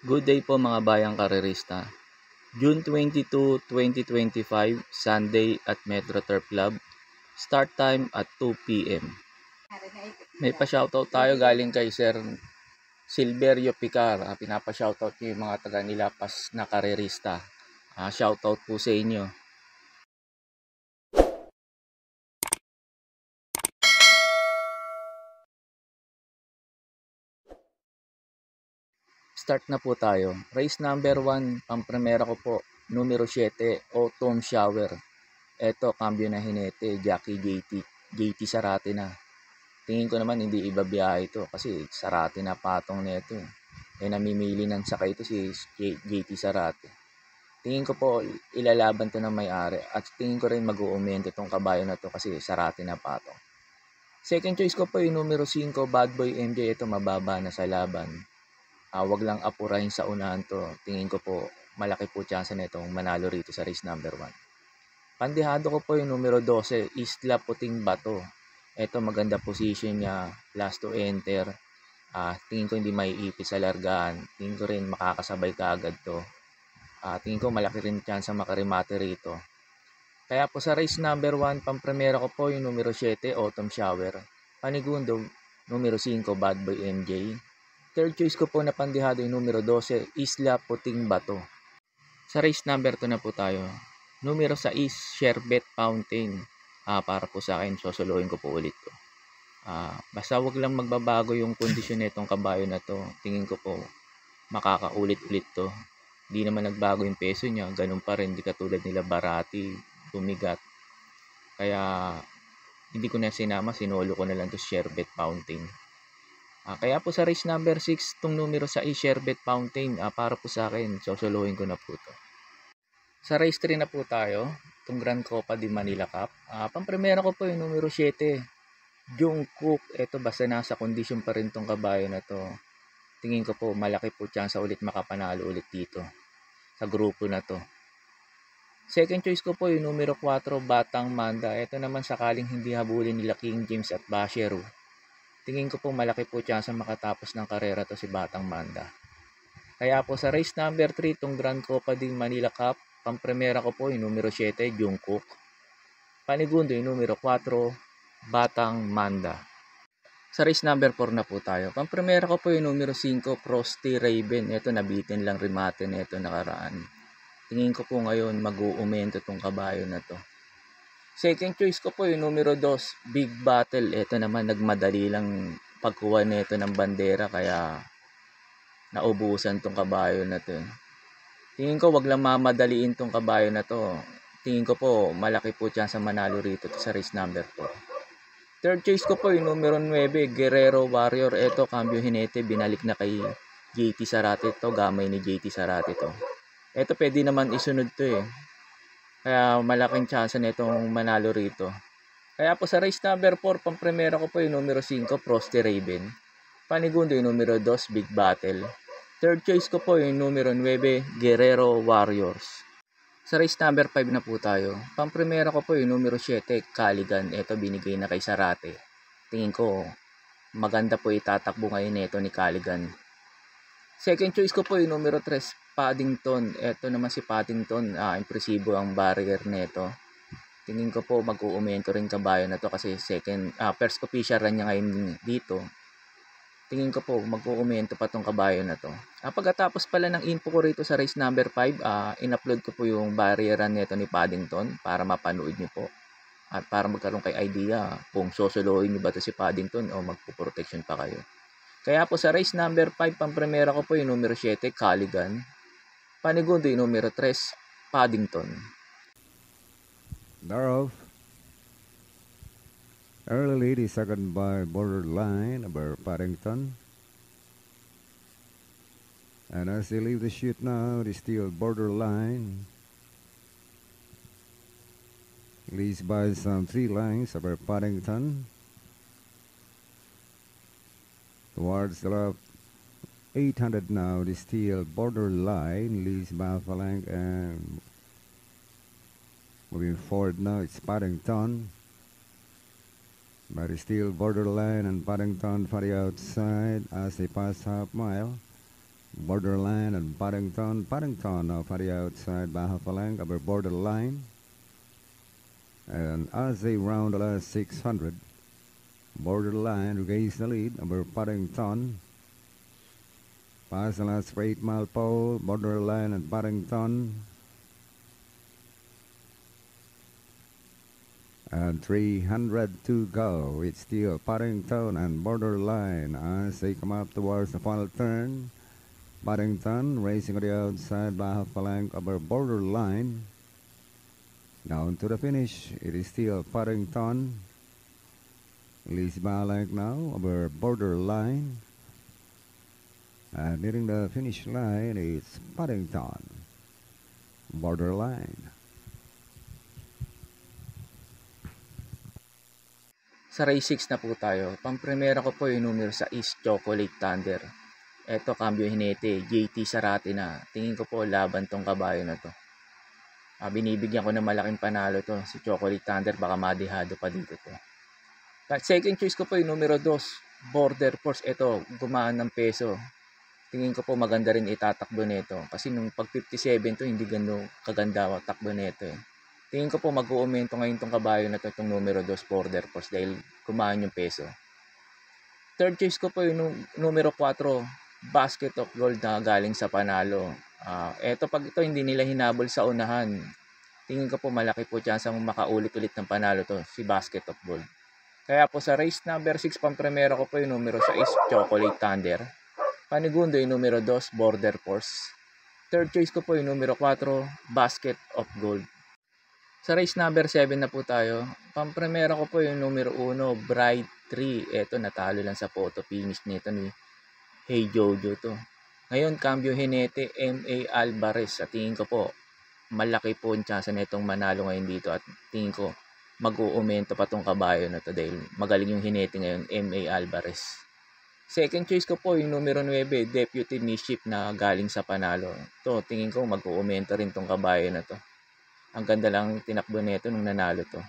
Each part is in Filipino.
Good day po mga bayang karerista. June 22, 2025, Sunday at Metro Turf Club. Start time at 2 p.m. May pa-shoutout tayo galing kay Sir Silverio Picar. Pinapa-shoutout niyo yung mga taga Nilapas na karerista. Shoutout po sa inyo. Start na po tayo. Race number 1, pampremera ko po, numero 7, Autumn Shower. Eto, cambio na hinete, Jackie JT Sarate na. Tingin ko naman hindi iba biyahe ito kasi Sarate na patong nito. Namimili ng sakay ito si JT Sarate. Tingin ko po ilalaban to ng may-ari at tingin ko rin mag-uumento itong kabayo na to kasi Sarate na patong. Second choice ko po yung numero 5, Bad Boy MJ. Ito mababa na sa laban. Wag lang apurahin sa unahan to. Tingin ko po malaki po chance na itong manalo rito sa race number 1. Pandihado ko po yung numero 12, Isla Puting Bato. Ito maganda position niya, last to enter. Tingin ko hindi maiipit sa largaan. Tingin ko rin makakasabay kaagad to. Tingin ko malaki rin chance ang makarimate rito. Kaya po sa race number 1, pampremera ko po yung numero 7, Autumn Shower. Panigundo, numero 5, Bad Boy MJ. Third choice ko po na pandihado yung numero 12, Isla Puting Bato. Sa race number 2 na po tayo. Numero 6, Sherbet Fountain. Para po sa akin, sosolohin ko po ulit to. Basta wag lang magbabago yung kondisyon nitong kabayo na to. Tingin ko po makakaulit-ulit to. Di naman nagbago yung peso niya, ganun pa rin, di katulad nila Barati, tumigat. Kaya hindi ko na sinama, sinolo ko na lang to Sherbet Fountain. Kaya po sa race number 6, itong numero 6, Sherbet Fountain, para po sa akin, sosolohin ko na po to. Sa race 3 na po tayo, itong Grand Copa de Manila Cup. Pampremera ko po yung numero 7, Jungkook. Ito basta nasa kondisyon pa rin itong kabayo na to. Tingin ko po malaki po chance ulit makapanalo ulit dito sa grupo na to. Second choice ko po yung numero 4, Batang Manda. Ito naman sakaling hindi habulin nila King James at Basheru. Tingin ko po malaki po chance makatapos ng karera to si Batang Manda. Kaya po sa race number 3, itong Grand Copa de Manila Cup, pampremera ko po yung numero 7, Jungkook. Panigundo yung numero 4, Batang Manda. Sa race number 4 na po tayo. Pampremera ko po yung numero 5, Frosty Raven. Ito nabitin lang rimate na ito nakaraan. Tingin ko po ngayon mag-uumento itong kabayo na to. Second choice ko po yung numero 2, Big Battle. Ito naman nagmadali lang pagkuha nito ng bandera kaya naubusan tong kabayo na to. Tingin ko wag lang mamadaliin tong kabayo na to. Tingin ko po malaki po chance manalo rito sa race number 4. Third choice ko po yung numero 9, Guerrero Warrior. Ito cambio hinete, binalik na kay JT Sarate to, gamay ni JT Sarate to. Ito pwede naman isunod to eh. Kaya malaking chance na itong manalo rito. Kaya po sa race number 4, pampremera ko po yung numero 5, Frosty Raven. Panigundo yung numero 2, Big Battle. Third choice ko po yung numero 9, Guerrero Warriors. Sa race number 5 na po tayo. Pampremera ko po yung numero 7, Caligan. Ito binigay na kay Sarate. Tingin ko maganda po itatakbo ngayon nito ni Caligan. Second choice ko po yung numero 3, Paddington. Ito naman si Paddington, impresibo ang barrier nito. Tingin ko po mag-uumento rin kabayo na to kasi first official run niya ngayon dito. Tingin ko po mag-uumento pa tong kabayo na to. Pagkatapos pala ng info ko rito sa race number 5, in-upload ko po yung barrier run nito ni Paddington para mapanood niyo po. At para magkaroon kay idea kung sosolohin niyo ba to si Paddington o magpo-protection pa kayo. Kaya po sa race number 5, pampremera ko po yung numero 7, Caligan. Panigundo yung numero 3, Paddington. Thereof, early lady second by Borderline over Paddington. And as they leave the chute now, they still Borderline. Leads by some 3 lengths over Paddington. Towards the left, 800 now, the steel Borderline leads by a length, and moving forward now, it's Paddington. But it's still Borderline and Paddington for the outside as they pass half mile. Borderline and Paddington. Paddington now for the outside Baja Palang over borderline. And as they round the last 600, borderline regains the lead over Paddington. Past the last 8-mile pole, borderline and Paddington. And 300 to go. It's still Paddington and borderline as they come up towards the final turn. Paddington racing on the outside by half a length over borderline. Down to the finish, it is still Paddington. Leads by a length now over borderline. And nearing the finish line, it's Paddington. Borderline. Sa race 6 na po tayo. Pampremera ko po yung numero sa East Chocolate Thunder. Eto, cambio hinete, JT Sarate na. Tingin ko po laban tong kabayo na to. Binibigyan ko na malaking panalo to. Si Chocolate Thunder, baka madihado pa dito to. Second choice ko po yung numero 2, Border Force. Eto, gumaan ng peso. Tingin ko po maganda rin itatakbo nito. Kasi nung pag 57 to, hindi gano'ng kaganda takbo nito eh. Tingin ko po mag-uumento ngayon tong kabayo na to, itong numero 2, Border Force, dahil kumaan yung peso. Third choice ko po yung numero 4, Basket of Gold na galing sa panalo. Eto, pag ito hindi nila hinabol sa unahan, tingin ko po malaki po chance ang makaulit-ulit ng panalo to, si Basket of Gold. Kaya po sa race number 6, pampremera ko po yung numero 6, Chocolate Thunder. Panigundo yung numero 2, Border Force. Third choice ko po yung numero 4, Basket of Gold. Sa race number 7 na po tayo. Pampremera ko po yung numero 1, Bright 3. Eto, natalo lang sa photo finish nito ni Hey Jojo to. Ngayon, cambio hinete, M.A. Alvarez. Sa tingin ko po, malaki po ang chance na itong manalo ngayon dito. At tingin ko, mag-uumento pa tong kabayo na to dahil magaling yung hinete ngayon, M.A. Alvarez. Second choice ko po yung numero 9, Deputy Mischief na galing sa panalo. To, tingin ko mag-uumento rin tong kabayo na to. Ang ganda lang tinakbo nito nung nanalo to.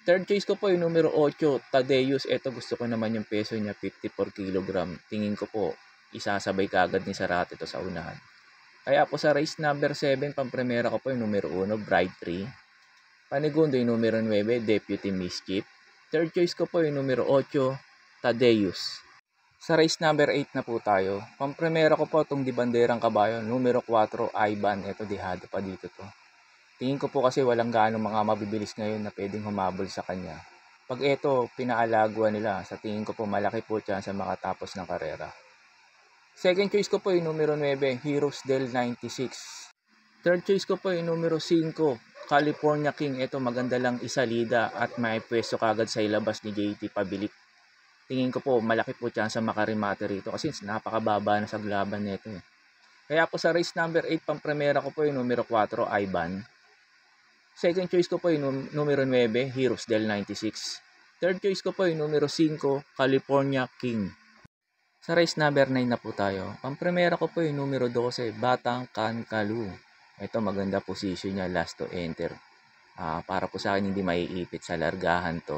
Third choice ko po yung numero 8, Tadeus. Ito gusto ko naman yung peso niya, 54 kg. Tingin ko po, isasabay kagad ni Sarate to sa unahan. Kaya po sa race number 7, pampremera ko po yung numero 1, Bright 3. Panigundo yung numero 9, Deputy Mischief. Third choice ko po yung numero 8, Tadeus. Sa race number 8 na po tayo. Pampremera ko po itong dibanderang kabayo, numero 4, Ivan. Ito, dihado pa dito to. Tingin ko po kasi walang gaano mga mabibilis ngayon na pwedeng humabol sa kanya. Pag ito, pinaalaguan nila, sa tingin ko po malaki po chance makatapos ng karera. Second choice ko po yung numero 9, Heroes del 96. Third choice ko po yung numero 5, California King. Ito, maganda lang isalida at may pwesto kagad sa ilabas ni JT Pabilik. Tingin ko po malaki po chance makarimate rito kasi napakababa na sa laban nito eh. Kaya po sa race number 8, pampremera ko po yung numero 4, Ivan. Second choice ko po yung numero 9, Heroes del 96. Third choice ko po yung numero 5, California King. Sa race number 9 na po tayo. Pampremera ko po yung numero 12, Batang Kankalu. Ito, maganda position niya, last to enter. Para po sa akin hindi maiipit sa largahan to.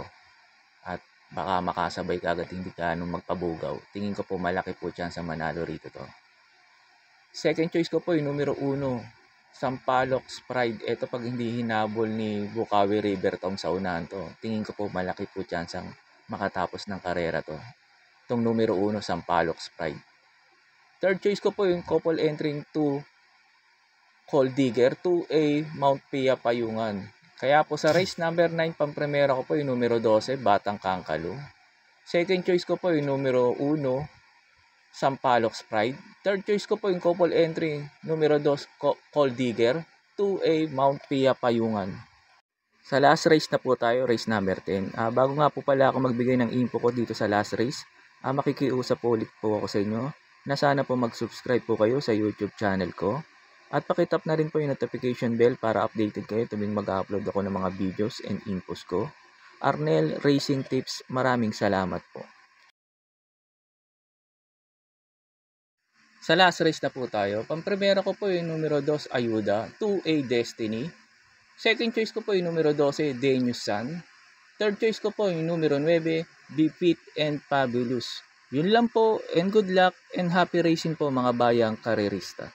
At baka makasabay kagad hindi ka magpabugaw. Tingin ko po malaki po chance manalo rito to. Second choice ko po yung numero 1, Sampaloc Pride. Ito, pag hindi hinabol ni Bukawi River Tom sa unahan to, tingin ko po malaki po chance ang makatapos ng karera to. Itong numero 1, Sampaloc Pride. Third choice ko po yung couple entering 2, Cold Digger, 2A, Mount Pia Payungan. Kaya po sa race number 9, pampremera ko po yung numero 12, Batang Kankalu. Second choice ko po yung numero 1, Sampaloc Pride. Third choice ko po yung couple entry, numero 2, Cold Digger, 2A, Mount Pia Payungan. Sa last race na po tayo, race number 10. Bago nga po pala ako magbigay ng info ko dito sa last race, makikiusap po ulit po ako sa inyo na sana po mag-subscribe po kayo sa YouTube channel ko. At pakitap na rin po yung notification bell para updated kayo tuwing mag-upload ako ng mga videos and infos ko. Arnel Racing Tips, maraming salamat po. Sa last race na po tayo, pampremera ko po yung numero 2, Ayuda, 2A Destiny. Second choice ko po yung numero 12, Denius Sun. Third choice ko po yung numero 9, Be Fit and Fabulous. Yun lang po, and good luck and happy racing po mga bayang karerista.